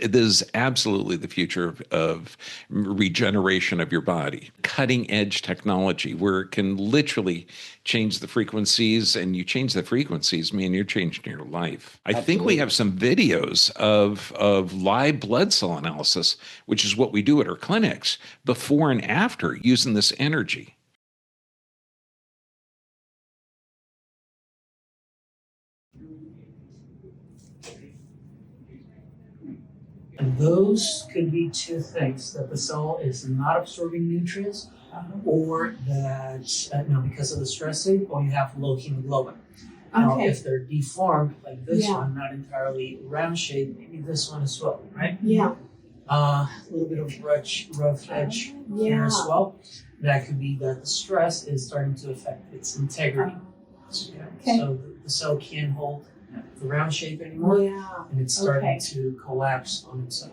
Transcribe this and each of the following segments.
This is absolutely the future of regeneration of your body. Cutting edge technology where it can literally change the frequencies, and you change the frequencies, man, you're changing your life. I think we Absolutely. have some videos of live blood cell analysis, which is what we do at our clinics, before and after using this energy. And those could be two things, that the cell is not absorbing nutrients, or that, no, because of the stress state, or you have low hemoglobin. Now, Okay. if they're deformed, like this Yeah. one, not entirely round shaped, maybe this one as well, right? Yeah. A little bit of rough edge here as well. That could be that the stress is starting to affect its integrity. Okay. So the cell can't hold the round shape anymore, Yeah. and it's starting Okay. to collapse on itself.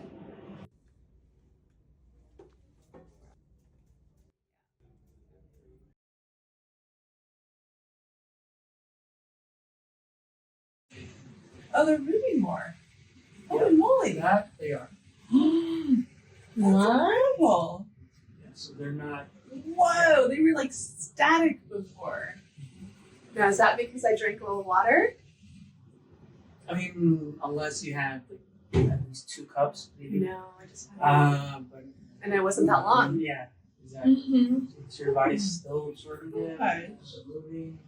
Oh, they're moving more. Holy moly. That they are. Incredible. Yeah, so they're not. Whoa, they were like static before. Now, is that because I drank a little water? I mean, unless you have like, at least 2 cups, maybe. No, I just had But and it wasn't that long. yeah, exactly. Mm-hmm. So your body's still absorbing it. Okay. Still moving.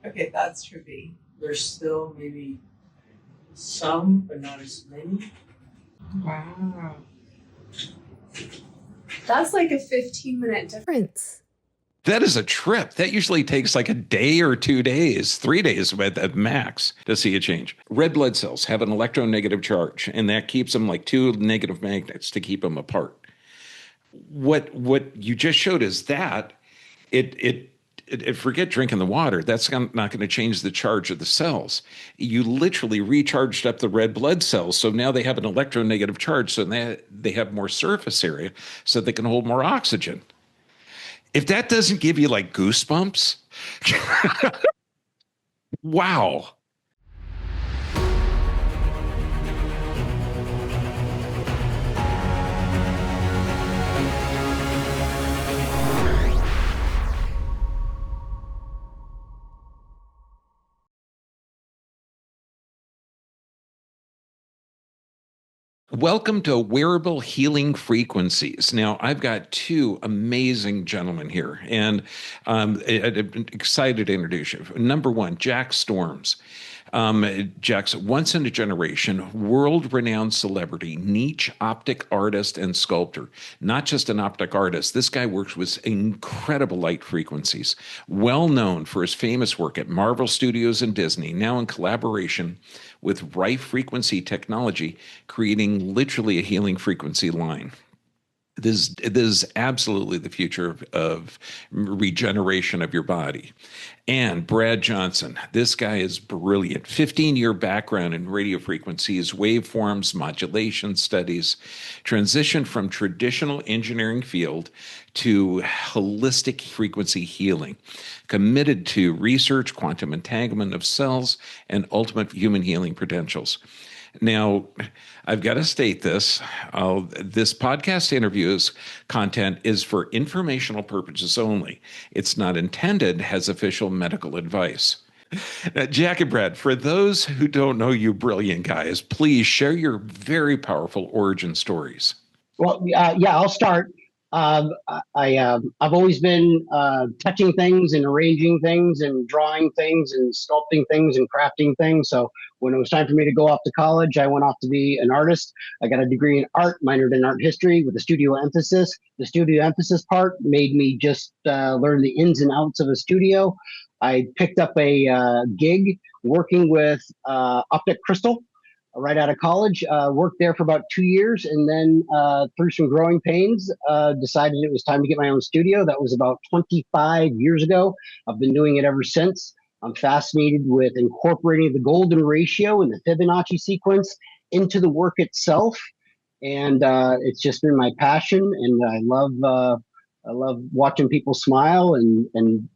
Okay, that's trippy. There's still maybe some, but not as many. Wow. That's like a 15-minute difference. That is a trip. That usually takes like a day or 2 days, 3 days at max to see a change. Red blood cells have an electronegative charge, and that keeps them like 2 negative magnets to keep them apart. What you just showed is that forget drinking the water. That's not going to change the charge of the cells. You literally recharged up the red blood cells, so now they have an electronegative charge, so they have more surface area, so they can hold more oxygen. If that doesn't give you like goosebumps, wow. Welcome to Wearable Healing Frequencies. Now, I've got 2 amazing gentlemen here, and I'm excited to introduce you. Number 1, Jack Storms. Jack's once in a generation, world renowned celebrity, niche optic artist and sculptor. Not just an optic artist, this guy works with incredible light frequencies. Well known for his famous work at Marvel Studios and Disney, now in collaboration with RIFE frequency technology, creating literally a healing frequency line. This is absolutely the future of regeneration of your body. And Brad Johnson, this guy is brilliant. 15-year background in radio frequencies, waveforms, modulation studies, transitioned from traditional engineering field to holistic frequency healing, committed to research, quantum entanglement of cells, and ultimate human healing potentials. Now, I've got to state this. This podcast interviews content is for informational purposes only. It's not intended as official medical advice. Now, Jack and Brad, for those who don't know you brilliant guys, please share your very powerful origin stories. Well, yeah, I'll start. I've always been touching things and arranging things and drawing things and sculpting things and crafting things. So when it was time for me to go off to college, I went off to be an artist. I got a degree in art, minored in art history with a studio emphasis. The studio emphasis part made me just learn the ins and outs of a studio. I picked up a gig working with optic crystal right out of college, worked there for about 2 years, and then through some growing pains, decided it was time to get my own studio. That was about 25 years ago. I've been doing it ever since. I'm fascinated with incorporating the golden ratio and the Fibonacci sequence into the work itself. And it's just been my passion, and I love watching people smile, and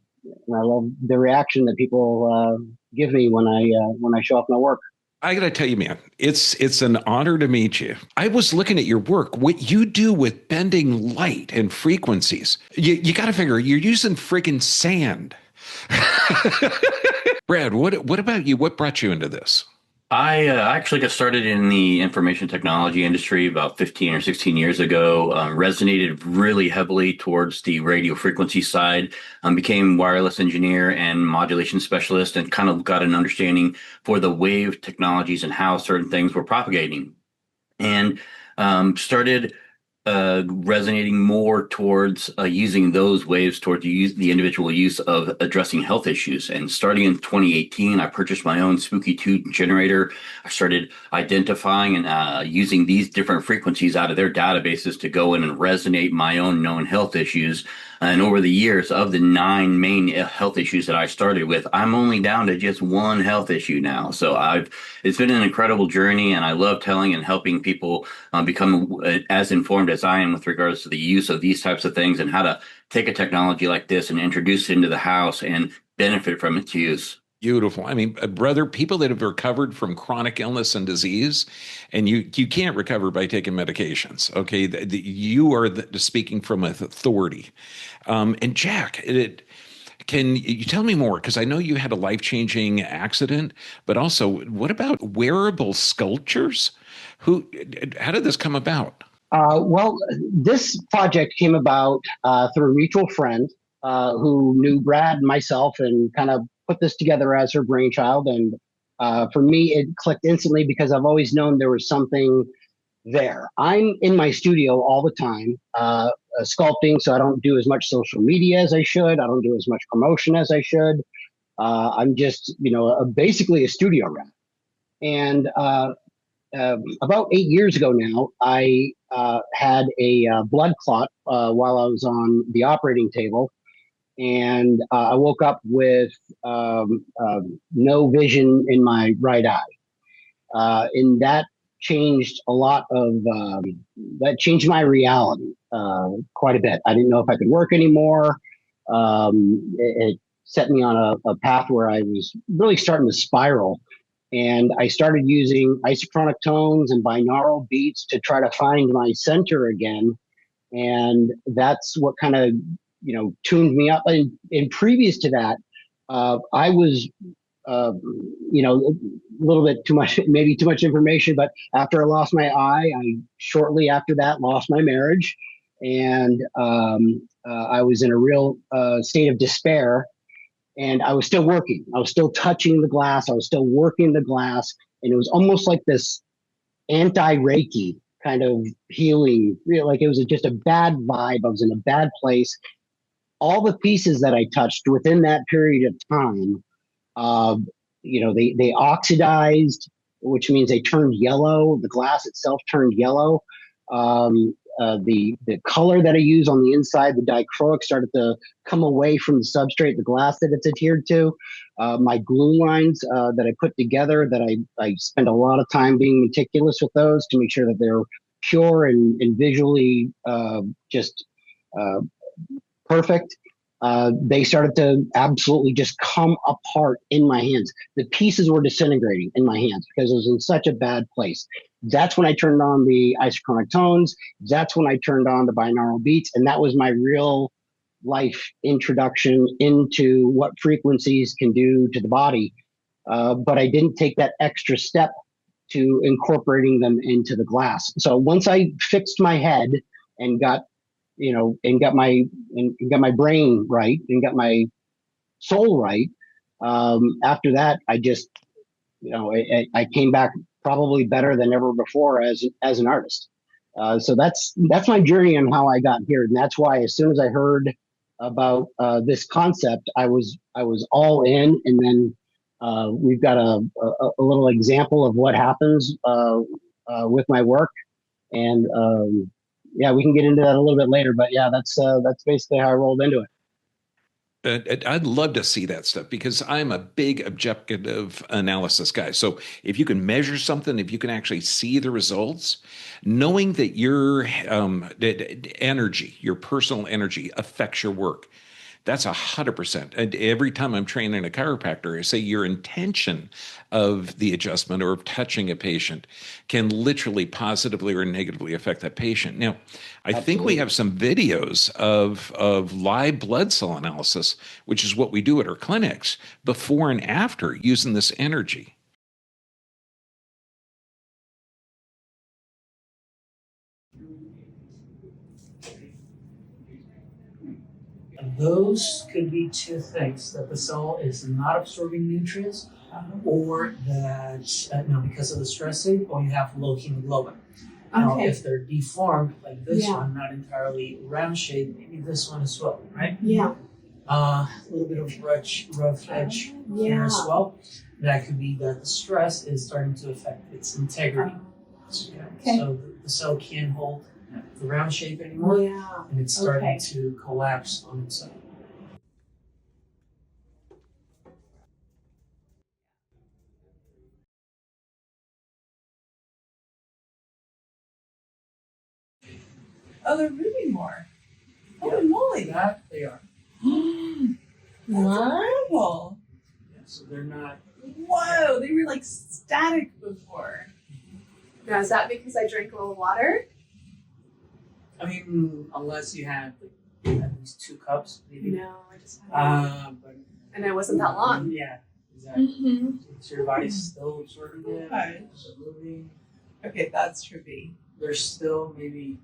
I love the reaction that people give me when I show off my work. I got to tell you, man, it's an honor to meet you. I was looking at your work, what you do with bending light and frequencies. You got to figure you're using friggin' sand. Brad, what about you? What brought you into this? I actually got started in the information technology industry about 15 or 16 years ago. Resonated really heavily towards the radio frequency side. Became wireless engineer and modulation specialist, and kind of got an understanding for the wave technologies and how certain things were propagating. And started resonating more towards using those waves towards the individual use of addressing health issues. And starting in 2018, I purchased my own Spooky 2 generator. I started identifying and using these different frequencies out of their databases to go in and resonate my own known health issues. And over the years, of the 9 main health issues that I started with, I'm only down to just one health issue now. So it's been an incredible journey, and I love telling and helping people become as informed as I am with regards to the use of these types of things and how to take a technology like this and introduce it into the house and benefit from its use. Beautiful. I mean, brother, people that have recovered from chronic illness and disease, and you can't recover by taking medications. Okay, you are speaking from authority. And Jack, can you tell me more? Because I know you had a life-changing accident, but also, what about wearable sculptures? How did this come about? Well, this project came about through a mutual friend who knew Brad and myself and kind of put this together as her brainchild. And for me, it clicked instantly because I've always known there was something there. I'm in my studio all the time sculpting, so I don't do as much social media as I should. I don't do as much promotion as I should. I'm just, basically a studio rat. And about 8 years ago now, I had a blood clot while I was on the operating table, and I woke up with no vision in my right eye. And that changed a lot of that changed my reality quite a bit. I didn't know if I could work anymore. It set me on a path where I was really starting to spiral. And I started using isochronic tones and binaural beats to try to find my center again. And that's what kind of, tuned me up. And previous to that, I was, a little bit too much, maybe too much information, but after I lost my eye, I shortly after that lost my marriage. And I was in a real state of despair. And I was still working. I was still touching the glass. I was still working the glass. And it was almost like this anti-Reiki kind of healing. Like it was just a bad vibe. I was in a bad place. All the pieces that I touched within that period of time, they oxidized, which means they turned yellow. The glass itself turned yellow. The color that I use on the inside, the dichroic, started to come away from the substrate, the glass that it's adhered to. My glue lines that I put together, that I spend a lot of time being meticulous with those to make sure that they're pure and visually just perfect. They started to absolutely just come apart in my hands. The pieces were disintegrating in my hands because it was in such a bad place. That's when I turned on the isochronic tones. That's when I turned on the binaural beats. And that was my real life introduction into what frequencies can do to the body. But I didn't take that extra step to incorporating them into the glass. So once I fixed my head and got got my brain right and got my soul right. After that, I just, I came back probably better than ever before as an artist. So that's my journey and how I got here, and that's why as soon as I heard about this concept, I was all in. And then we've got a little example of what happens with my work, and yeah, we can get into that a little bit later, but yeah, that's basically how I rolled into it. I'd love to see that stuff because I'm a big objective analysis guy. So if you can measure something, if you can actually see the results, knowing that your energy, your personal energy affects your work, That's 100%. And every time I'm training a chiropractor, I say your intention of the adjustment or of touching a patient can literally positively or negatively affect that patient. Now, I think we Absolutely. have some videos of live blood cell analysis, which is what we do at our clinics, before and after using this energy. And those could be two things: that the cell is not absorbing nutrients, or that because of the stress state, or you have low hemoglobin. Now, Okay. if they're deformed, like this Yeah. one, not entirely round shaped, maybe this one as well, right? Yeah. A little bit of rough edge here Yeah. as well. That could be that the stress is starting to affect its integrity. Okay. So the cell can't hold the round shape anymore, Yeah. and it's starting Okay. to collapse on itself. Oh, they're moving more. Holy moly. That they are. Incredible. Yeah, so they're not. Whoa, they were like static before. Now, is that because I drank a little water? I mean, unless you had at least 2 cups, maybe. No, I just had But and it wasn't that long. yeah, exactly. Mm-hmm. So your body's still absorbing it. Okay. It's moving. Okay, that's trippy. There's still maybe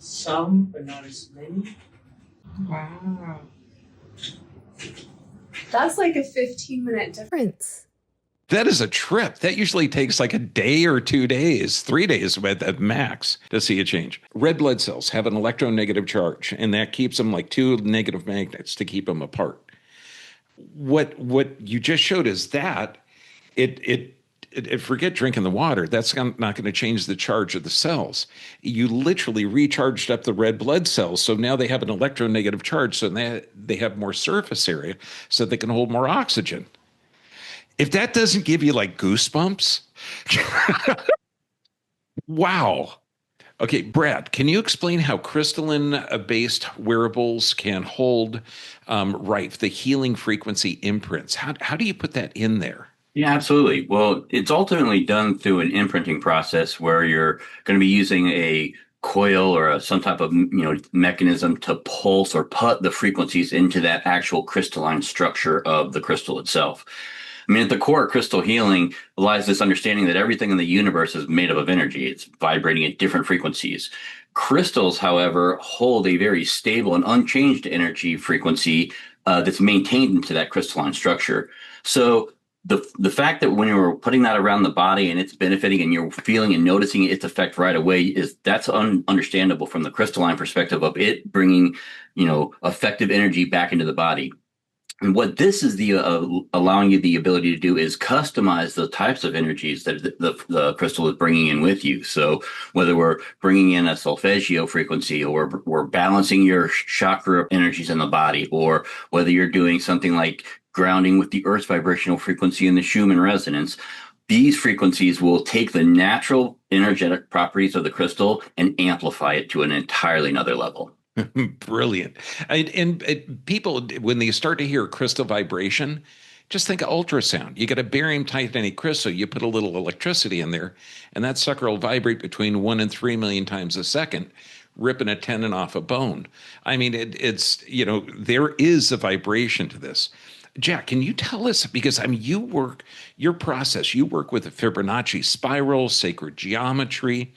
some, but not as many. Wow. That's like a 15-minute difference. That is a trip. That usually takes like a day or 2 days, 3 days at max to see a change. Red blood cells have an electronegative charge, and that keeps them like 2 negative magnets to keep them apart. What you just showed is that forget drinking the water. That's not going to change the charge of the cells. You literally recharged up the red blood cells, so now they have an electronegative charge, so they have more surface area, so they can hold more oxygen. If that doesn't give you like goosebumps, wow. Okay, Brad, can you explain how crystalline-based wearables can hold RIFE, the healing frequency imprints? How do you put that in there? Yeah, absolutely. Well, it's ultimately done through an imprinting process where you're going to be using a coil or some type of mechanism to pulse or put the frequencies into that actual crystalline structure of the crystal itself. I mean, at the core, crystal healing lies this understanding that everything in the universe is made up of energy. It's vibrating at different frequencies. Crystals, however, hold a very stable and unchanged energy frequency that's maintained into that crystalline structure. So the fact that when you're putting that around the body and it's benefiting and you're feeling and noticing its effect right away, that's understandable from the crystalline perspective of it bringing, effective energy back into the body. And what this is allowing you the ability to do is customize the types of energies that the crystal is bringing in with you. So whether we're bringing in a solfeggio frequency, or we're balancing your chakra energies in the body, or whether you're doing something like grounding with the Earth's vibrational frequency and the Schumann resonance, these frequencies will take the natural energetic properties of the crystal and amplify it to an entirely another level. Brilliant. And people, when they start to hear crystal vibration, just think of ultrasound. You get a barium titanate crystal, you put a little electricity in there, and that sucker will vibrate between 1 and 3 million times a second, ripping a tendon off a bone. I mean, it's there is a vibration to this. Jack, can you tell us, because I mean, you work with the Fibonacci spiral, sacred geometry,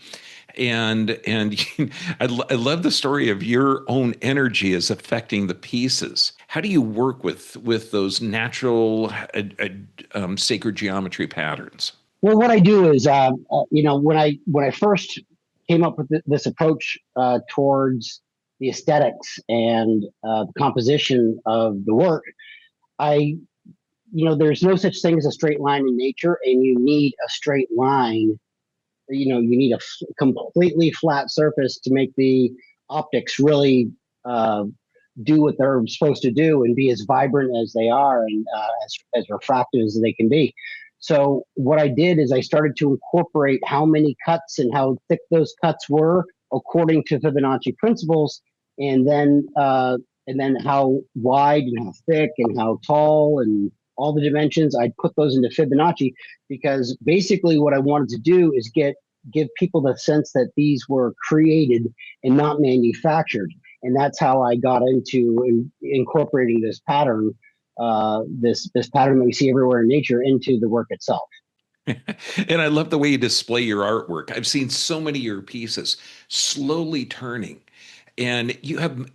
and I love the story of your own energy is affecting the pieces. How do you work with those natural sacred geometry patterns? Well, what I do is, when I first came up with this approach towards the aesthetics and the composition of the work, there's no such thing as a straight line in nature, and you need a straight line. You need a completely flat surface to make the optics really do what they're supposed to do and be as vibrant as they are, and as refractive as they can be. So what I did is I started to incorporate how many cuts and how thick those cuts were according to Fibonacci principles, and then and then how wide and how thick and how tall and all the dimensions. I'd put those into Fibonacci because basically what I wanted to do is give people the sense that these were created and not manufactured. And that's how I got into incorporating this pattern, this pattern that we see everywhere in nature, into the work itself. And I love the way you display your artwork. I've seen so many of your pieces slowly turning, and you have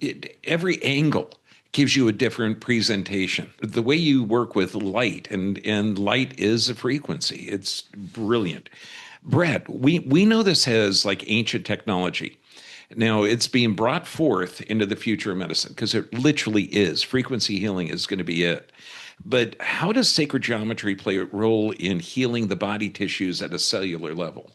every angle gives you a different presentation. The way you work with light, and light is a frequency. It's brilliant. Brett, we know this has like ancient technology. Now it's being brought forth into the future of medicine because it literally is. Frequency healing is going to be it. But how does sacred geometry play a role in healing the body tissues at a cellular level?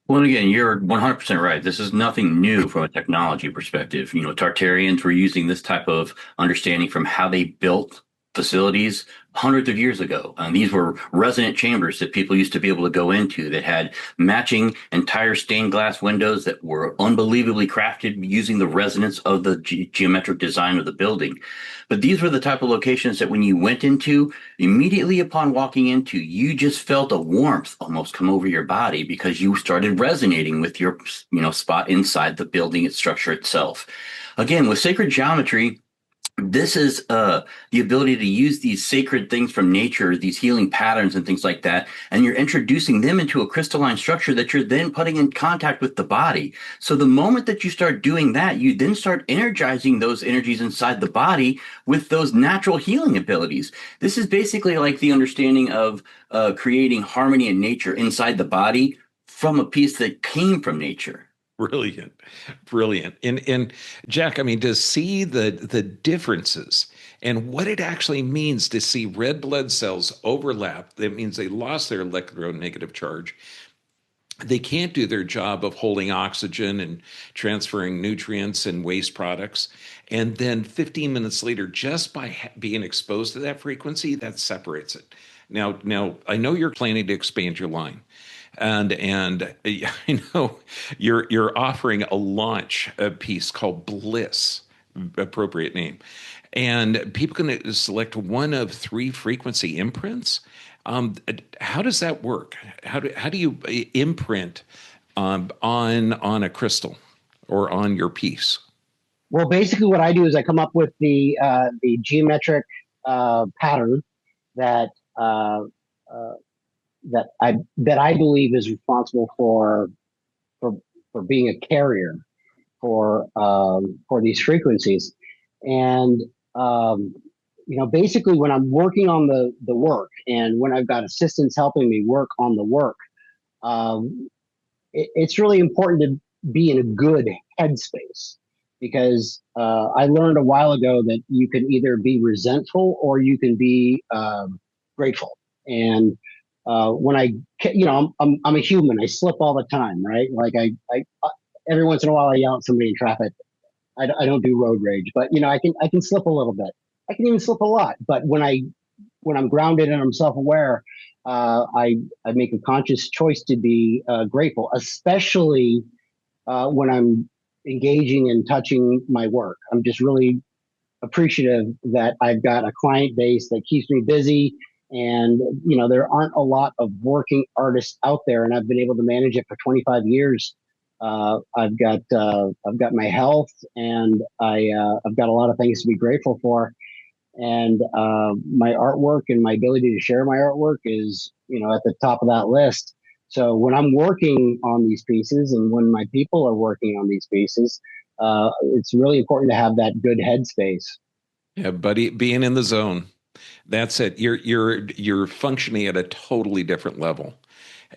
Well, again, you're 100% right. This is nothing new from a technology perspective. Tartarians were using this type of understanding from how they built facilities hundreds of years ago. These were resonant chambers that people used to be able to go into that had matching entire stained glass windows that were unbelievably crafted using the resonance of the geometric design of the building. But these were the type of locations that when you went into, immediately upon walking into, you just felt a warmth almost come over your body because you started resonating with your, spot inside the building, its structure itself. Again, with sacred geometry, this is the ability to use these sacred things from nature, these healing patterns and things like that, and you're introducing them into a crystalline structure that you're then putting in contact with the body. So the moment that you start doing that, you then start energizing those energies inside the body with those natural healing abilities. This is basically like the understanding of creating harmony in nature inside the body from a piece that came from nature. Brilliant, brilliant. And Jack, I mean, to see the differences and what it actually means to see red blood cells overlap, that means they lost their electronegative charge. They can't do their job of holding oxygen and transferring nutrients and waste products. And then 15 minutes later, just by being exposed to that frequency, that separates it. Now, I know you're planning to expand your line. And I know you're offering a launch piece called Bliss, appropriate name, and people can select one of 3 frequency imprints. How does that work? How do you imprint on a crystal or on your piece? Well, basically, what I do is I come up with the geometric pattern that uh, uh, that I believe is responsible for for being a carrier for these frequencies, and basically when I'm working on the work and when I've got assistants helping me work on the work, it's really important to be in a good headspace because I learned a while ago that you can either be resentful or you can be grateful. And when I'm a human. I slip all the time, right? Like I every once in a while I yell at somebody in traffic. I don't do road rage, but I can slip a little bit. I can even slip a lot. But when I'm grounded and I'm self-aware, I make a conscious choice to be grateful, especially when I'm engaging and touching my work. I'm just really appreciative that I've got a client base that keeps me busy. And there aren't a lot of working artists out there, and I've been able to manage it for 25 years. I've got my health, and I've got a lot of things to be grateful for. And my artwork and my ability to share my artwork is at the top of that list. So when I'm working on these pieces, and when my people are working on these pieces, it's really important to have that good headspace. Yeah, buddy, being in the zone. That's it. You're functioning at a totally different level.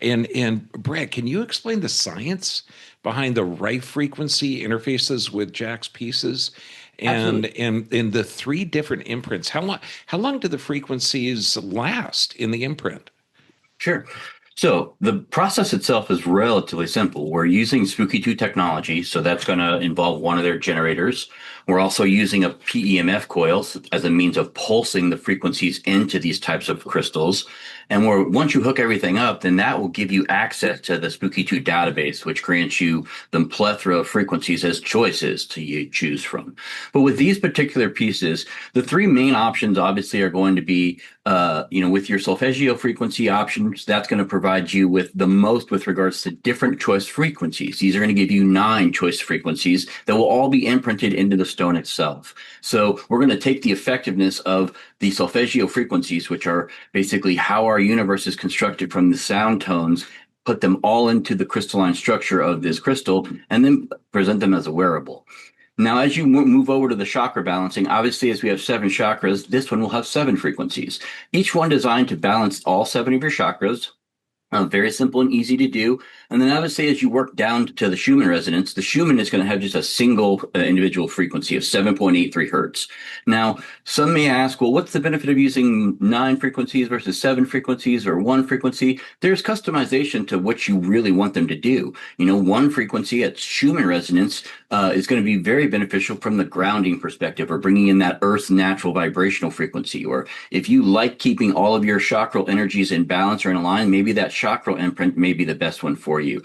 And Brett, can you explain the science behind the RIFE frequency interfaces with Jack's pieces and Absolutely. and the 3 different imprints? How long do the frequencies last in the imprint? Sure. So the process itself is relatively simple. We're using Spooky 2 technology, so that's going to involve one of their generators. We're also using a PEMF coil as a means of pulsing the frequencies into these types of crystals. And once you hook everything up, then that will give you access to the Spooky 2 database, which grants you the plethora of frequencies as choices to choose from. But with these particular pieces, the three main options obviously are going to be, with your solfeggio frequency options, that's going to provide you with the most with regards to different choice frequencies. These are going to give you 9 choice frequencies that will all be imprinted into the stone itself. So we're going to take the effectiveness of the solfeggio frequencies, which are basically how our universe is constructed from the sound tones, put them all into the crystalline structure of this crystal, and then present them as a wearable. Now, as you move over to the chakra balancing, obviously, as we have 7 chakras, this one will have 7 frequencies, each one designed to balance all 7 of your chakras. Very simple and easy to do. And then I would say as you work down to the Schumann resonance, the Schumann is going to have just a single individual frequency of 7.83 hertz. Now, some may ask, well, what's the benefit of using 9 frequencies versus 7 frequencies or 1 frequency? There's customization to what you really want them to do. 1 frequency at Schumann resonance is going to be very beneficial from the grounding perspective, or bringing in that Earth's natural vibrational frequency. Or if you like keeping all of your chakral energies in balance or in line, maybe that chakral imprint may be the best one for you.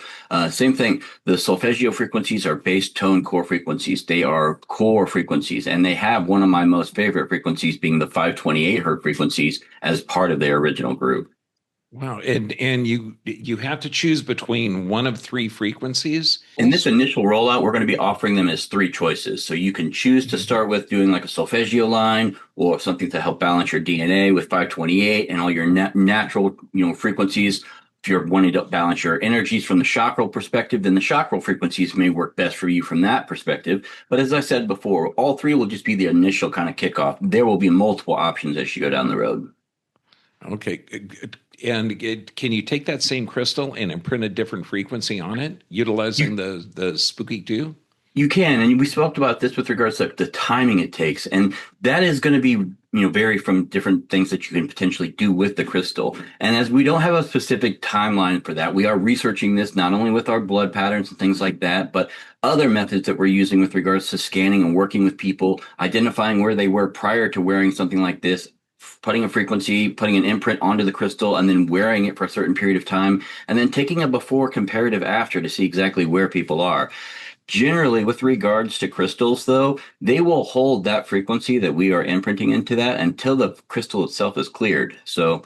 Same thing, the solfeggio frequencies are bass tone core frequencies. They are core frequencies, and they have one of my most favorite frequencies being the 528 hertz frequencies as part of their original group. Wow. And you have to choose between one of 3 frequencies. In this initial rollout, we're going to be offering them as 3 choices. So you can choose to start with doing like a solfeggio line, or something to help balance your DNA with 528 and all your natural frequencies. If you're wanting to balance your energies from the chakral perspective, then the chakral frequencies may work best for you from that perspective. But as I said before, all 3 will just be the initial kind of kickoff. There will be multiple options as you go down the road. Okay. And can you take that same crystal and imprint a different frequency on it, utilizing the Spooky 2? You can, and we spoke about this with regards to the timing it takes, and that is going to be vary from different things that you can potentially do with the crystal. And as we don't have a specific timeline for that, we are researching this not only with our blood patterns and things like that, but other methods that we're using with regards to scanning and working with people, identifying where they were prior to wearing something like this, putting a frequency, putting an imprint onto the crystal, and then wearing it for a certain period of time, and then taking a before comparative after to see exactly where people are. Generally, with regards to crystals, though, they will hold that frequency that we are imprinting into that until the crystal itself is cleared. So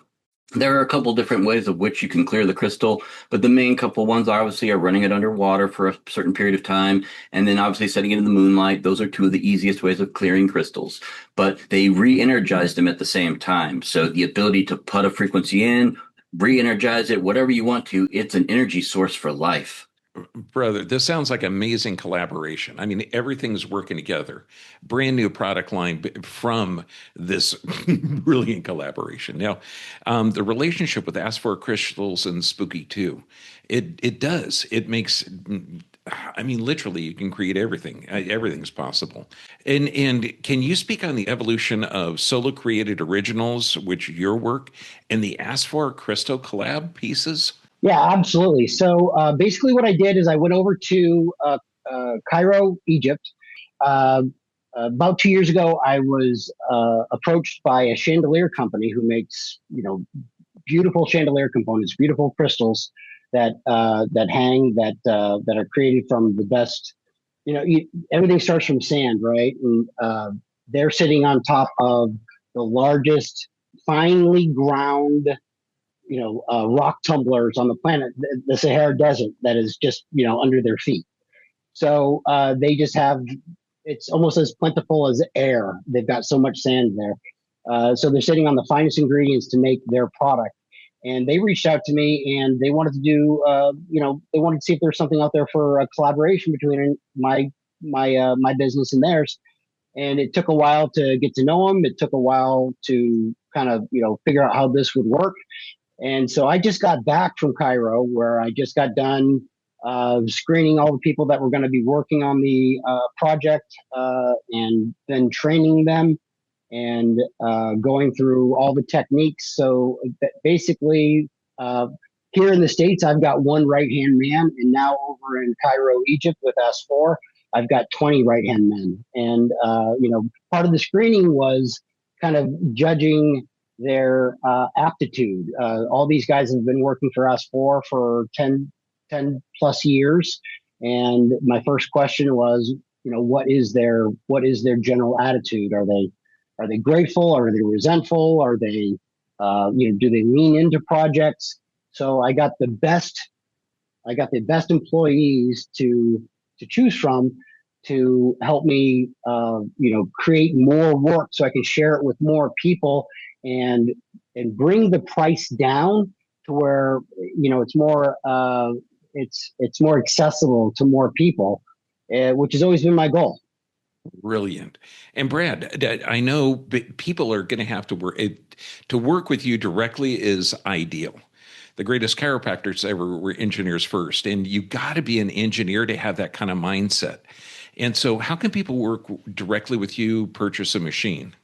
there are a couple different ways of which you can clear the crystal, but the main couple ones obviously are running it underwater for a certain period of time, and then obviously setting it in the moonlight. Those are 2 of the easiest ways of clearing crystals, but they re-energize them at the same time. So the ability to put a frequency in, re-energize it, whatever you want to, it's an energy source for life. Brother, this sounds like amazing collaboration. I mean, everything's working together. Brand new product line from this brilliant collaboration. Now, the relationship with Asphor crystals and Spooky 2, it does. It makes, I mean, literally, you can create everything. Everything's possible. And can you speak on the evolution of solo created originals, which your work, and the Asphor crystal collab pieces? Yeah, absolutely. So basically, what I did is I went over to Cairo, Egypt. About 2 years ago, I was approached by a chandelier company who makes, beautiful chandelier components, beautiful crystals that hang, that are created from the best. Everything starts from sand, right? And they're sitting on top of the largest, finely ground rock tumblers on the planet, the Sahara Desert, that is just, under their feet. So they just have, it's almost as plentiful as air. They've got so much sand there. So they're sitting on the finest ingredients to make their product. And they reached out to me and they wanted to do, they wanted to see if there's something out there for a collaboration between my business and theirs. And it took a while to get to know them. It took a while to kind of, figure out how this would work. And so I just got back from Cairo, where I just got done screening all the people that were going to be working on the project, and then training them and going through all the techniques. So basically, here in the States, I've got one right-hand man, and now over in Cairo, Egypt with S4, I've got 20 right-hand men. And, part of the screening was kind of judging their aptitude. All these guys have been working for S4 for 10 plus years. And my first question was, what is their general attitude? Are they grateful? Are they resentful? Are they, do they lean into projects? So I got the best employees to choose from to help me, create more work so I can share it with more people and bring the price down to where, it's more, it's more accessible to more people, which has always been my goal. Brilliant. And Brad, I know people are going to have to work with you directly is ideal. The greatest chiropractors ever were engineers first, and you got to be an engineer to have that kind of mindset. And so, how can people work directly with you, purchase a machine?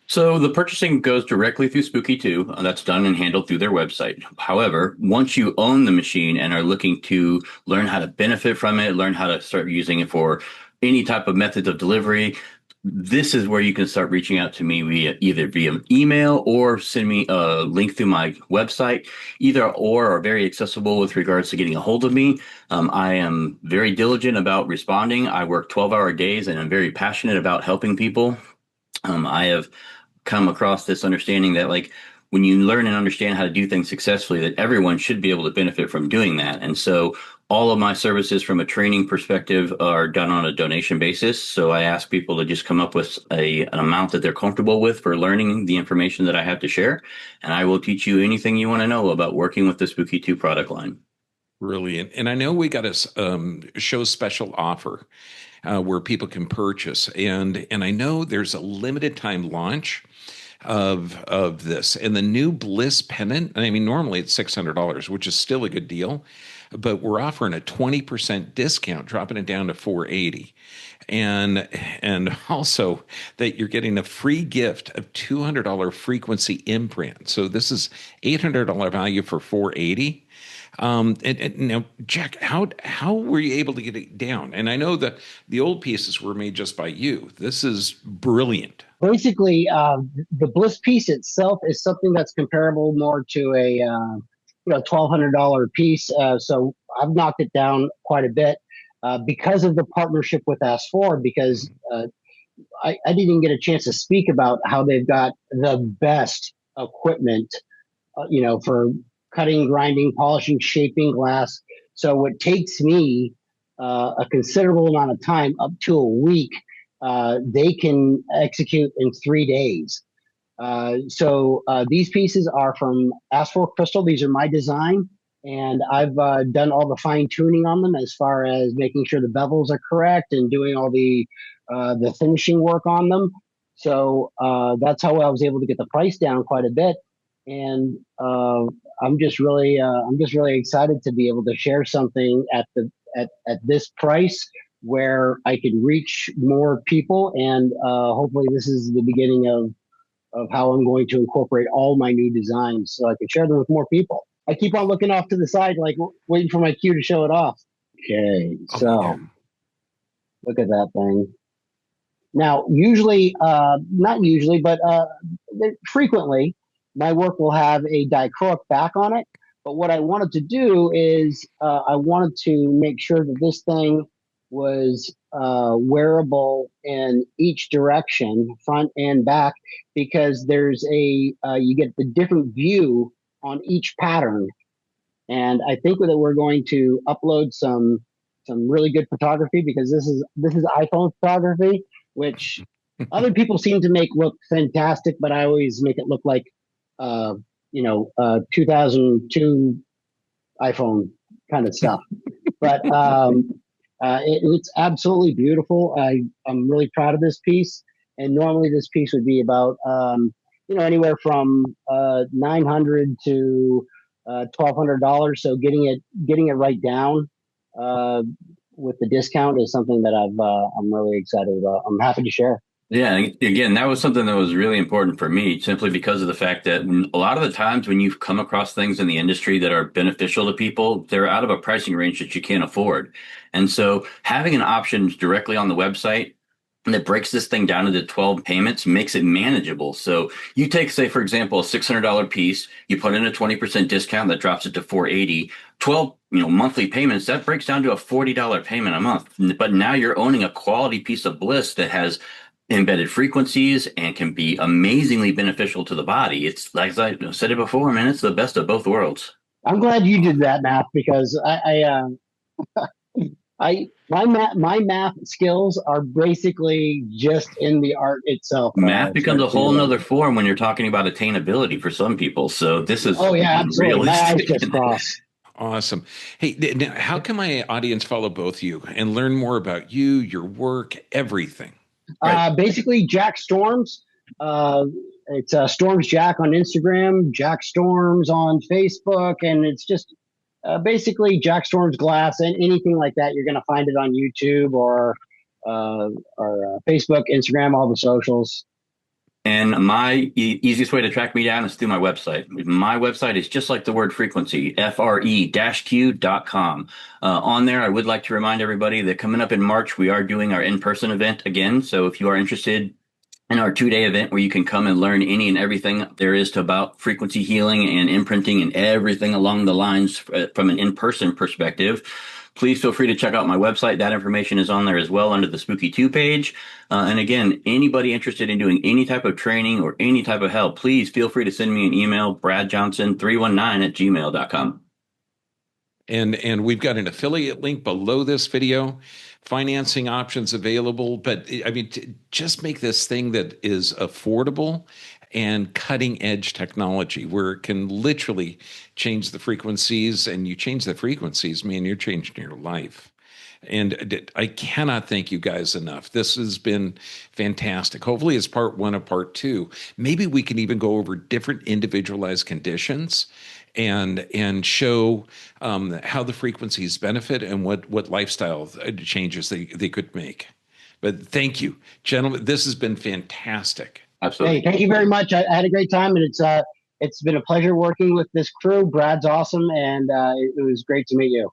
So the purchasing goes directly through Spooky 2. That's done and handled through their website. However, once you own the machine and are looking to learn how to benefit from it, learn how to start using it for any type of method of delivery, this is where you can start reaching out to me either via email or send me a link through my website. Either or are very accessible with regards to getting a hold of me. I am very diligent about responding. I work 12-hour days and I'm very passionate about helping people. I have come across this understanding that when you learn and understand how to do things successfully, that everyone should be able to benefit from doing that. And so all of my services from a training perspective are done on a donation basis. So I ask people to just come up with an amount that they're comfortable with for learning the information that I have to share. And I will teach you anything you want to know about working with the Spooky 2 product line. Brilliant. And I know we got a show special offer where people can purchase. And I know there's a limited time launch of this. And the new Bliss pendant, I mean, normally it's $600, which is still a good deal, but we're offering a 20% discount, dropping it down to $480. And also that you're getting a free gift of $200 frequency imprint. So this is $800 value for $480. And now, Jack, how were you able to get it down? And I know that the old pieces were made just by you. This is brilliant. Basically, the Bliss piece itself is something that's comparable more to a $1,200 piece. So I've knocked it down quite a bit because of the partnership with S4. Because I didn't even get a chance to speak about how they've got the best equipment, for cutting, grinding, polishing, shaping glass. So it takes me a considerable amount of time, up to a week. They can execute in 3 days. So these pieces are from S4 Crystal. These are my design, and I've done all the fine tuning on them as far as making sure the bevels are correct and doing all the finishing work on them. So that's how I was able to get the price down quite a bit. And I'm just really excited to be able to share something at this price where I can reach more people, and hopefully this is the beginning of how I'm going to incorporate all my new designs so I can share them with more people. I keep on looking off to the side, like waiting for my cue to show it off. Okay, so look at that thing. Now, usually, not usually, but frequently, my work will have a dichroic back on it. But what I wanted to do is I wanted to make sure that this thing was wearable in each direction, front and back, because there's you get the different view on each pattern. And I think that we're going to upload some really good photography, because this is iPhone photography, which other people seem to make look fantastic, but I always make it look like 2002 iPhone kind of stuff. But it's absolutely beautiful. I'm really proud of this piece. And normally this piece would be about anywhere from $900 to $1,200. So getting it right down with the discount is something that I'm really excited about. I'm happy to share. Yeah, and again, that was something that was really important for me, simply because of the fact that a lot of the times when you've come across things in the industry that are beneficial to people, they're out of a pricing range that you can't afford. And so having an option directly on the website that breaks this thing down into 12 payments makes it manageable. So you take, say, for example, a $600 piece, you put in a 20% discount that drops it to 480, 12, monthly payments, that breaks down to a $40 payment a month. But now you're owning a quality piece of bliss that has embedded frequencies and can be amazingly beneficial to the body. It's like I said it before, man, it's the best of both worlds. I'm glad you did that math because my math skills are basically just in the art itself Math becomes a whole to nother form when you're talking about attainability for some people. So this is oh yeah, absolutely. My eyes realistic. just cross. Awesome. Hey, now, how can my audience follow both you and learn more about you, your work, everything? Right. Basically, Jack Storms. It's Storms Jack on Instagram, Jack Storms on Facebook, and it's just basically Jack Storms Glass and anything like that. You're going to find it on YouTube or Facebook, Instagram, all the socials. And my easiest way to track me down is through my website. My website is just like the word frequency, FRE-Q.com. On there, I would like to remind everybody that coming up in March, we are doing our in-person event again. So if you are interested in our 2-day event where you can come and learn any and everything there is to about frequency healing and imprinting and everything along the lines from an in-person perspective, please feel free to check out my website. That information is on there as well under the Spooky 2 page. And again, anybody interested in doing any type of training or any type of help, please feel free to send me an email, bradjohnson319@gmail.com. And we've got an affiliate link below this video, financing options available. But I mean, just make this thing that is affordable and cutting edge technology where it can literally change the frequencies, and you change the frequencies, man, you're changing your life. And I cannot thank you guys enough. This has been fantastic. Hopefully, it's part one of part two. Maybe we can even go over different individualized conditions and show how the frequencies benefit and what lifestyle changes they could make. But thank you, gentlemen. This has been fantastic. Absolutely. Hey, thank you very much. I had a great time, and it's been a pleasure working with this crew. Brad's awesome, and it was great to meet you.